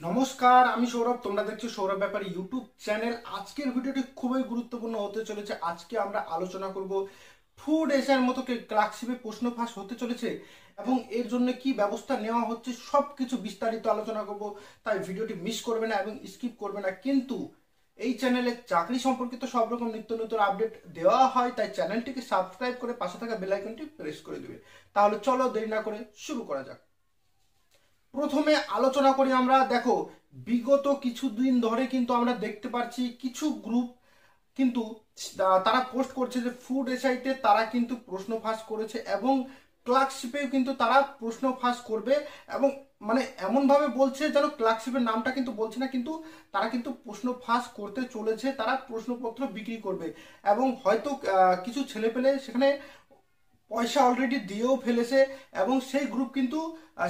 নমস্কার, আমি সৌরভ। তোমরা দেখছো সৌরভ ব্যাপারী ইউটিউব চ্যানেল। আজকের ভিডিওটি খুবই গুরুত্বপূর্ণ হতে চলেছে। আজকে আমরা আলোচনা করব ফুড এশিয়ার মতো ক্লার্কশিপে প্রশ্ন ফাঁস হতে চলেছে এবং এর জন্য কি ব্যবস্থা নেওয়া হচ্ছে সবকিছু বিস্তারিত আলোচনা করব। তাই ভিডিওটি মিস করবে না এবং স্কিপ করবে না। কিন্তু এই চ্যানেলে চাকরি সম্পর্কিত সব রকম নিত্য নতুন আপডেট দেওয়া হয়, তাই চ্যানেলটিকে সাবস্ক্রাইব করে পাশে থাকা বেল আইকনটি প্রেস করে দেবে। তাহলে চলো দেরি না করে শুরু করা যাক। প্রথমে আলোচনা করি আমরা। দেখো, বিগত কিছুদিন ধরে কিন্তু আমরা দেখতে পাচ্ছি কিছু গ্রুপ কিন্তু তারা পোস্ট করছে যে ফুড এসআইতে তারা কিন্তু প্রশ্ন ফাঁস করেছে এবং ক্লার্কশিপেও কিন্তু তারা প্রশ্ন ফাঁস করবে। এবং মানে এমন ভাবে বলছে যেন ক্লার্কশিপের নামটা কিন্তু বলছে না, কিন্তু তারা কিন্তু প্রশ্ন ফাঁস করতে চলেছে। তারা প্রশ্নপত্র বিক্রি করবে এবং হয়তো কিছু ছেলেপেলে সেখানে পয়সা অলরেডি দিয়েও ফেলেছে এবং সেই গ্রুপ কিন্তু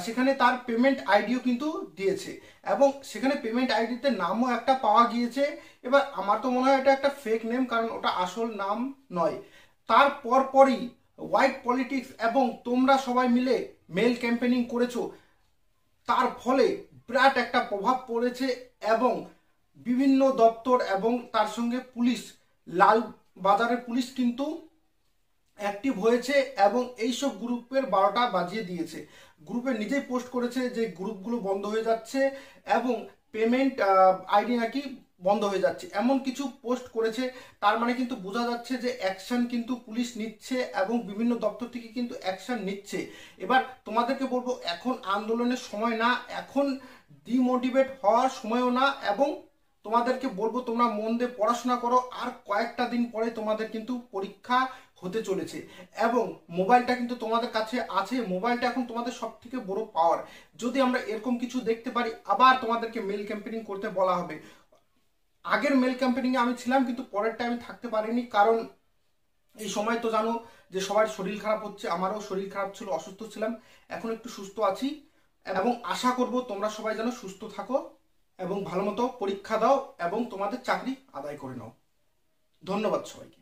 সেখানে তার পেমেন্ট আইডিও কিন্তু দিয়েছে এবং সেখানে পেমেন্ট আইডিতে নামও একটা পাওয়া গিয়েছে। এবার আমার তো মনে হয় এটা একটা ফেক নেম, কারণ ওটা আসল নাম নয়। তারপর পরই হোয়াইট পলিটিক্স এবং তোমরা সবাই মিলে মেল ক্যাম্পেনিং করেছো, তার ফলে বিরাট একটা প্রভাব পড়েছে এবং বিভিন্ন দপ্তর এবং তার সঙ্গে পুলিশ, লাল বাজারের পুলিশ কিন্তু অ্যাক্টিভ হয়েছে এবং এইসব গ্রুপের 12টা বাজিয়ে দিয়েছে। গ্রুপে নিজেই পোস্ট করেছে যে গ্রুপগুলো বন্ধ হয়ে যাচ্ছে এবং পেমেন্ট আইডি নাকি বন্ধ হয়ে যাচ্ছে, এমন কিছু পোস্ট করেছে। তার মানে কিন্তু বোঝা যাচ্ছে যে অ্যাকশন কিন্তু পুলিশ নিচ্ছে এবং বিভিন্ন দপ্তর থেকে কিন্তু অ্যাকশন নিচ্ছে। এবার তোমাদেরকে বলবো, এখন আন্দোলনের সময় না, এখন ডিমোটিভেট হওয়ার সময়ও না। এবং তোমাদেরকে বলবো তোমরা মন দিয়ে পড়াশোনা করো। আর কয়েকটা দিন পরে তোমাদের কিন্তু পরীক্ষা হতে চলেছে এবং মোবাইলটা কিন্তু তোমাদের কাছে আছে। মোবাইলটা এখন তোমাদের সব থেকে বড় পাওয়ার। যদি আমরা এরকম কিছু দেখতে পারি, আবার তোমাদেরকে মেল ক্যাম্পেনিং করতে বলা হবে। আগের মেল ক্যাম্পেনিং এ আমি ছিলাম, কিন্তু পরেরটা আমি থাকতে পারিনি, কারণ এই সময় তো জানো যে সবার শরীর খারাপ হচ্ছে। আমারও শরীর খারাপ ছিল, অসুস্থ ছিলাম। এখন একটু সুস্থ আছি এবং আশা করব তোমরা সবাই যেন সুস্থ থাকো এবং ভালো মতো পরীক্ষা দাও এবং তোমাদের চাকরি আদায় করে নাও। ধন্যবাদ সবাইকে।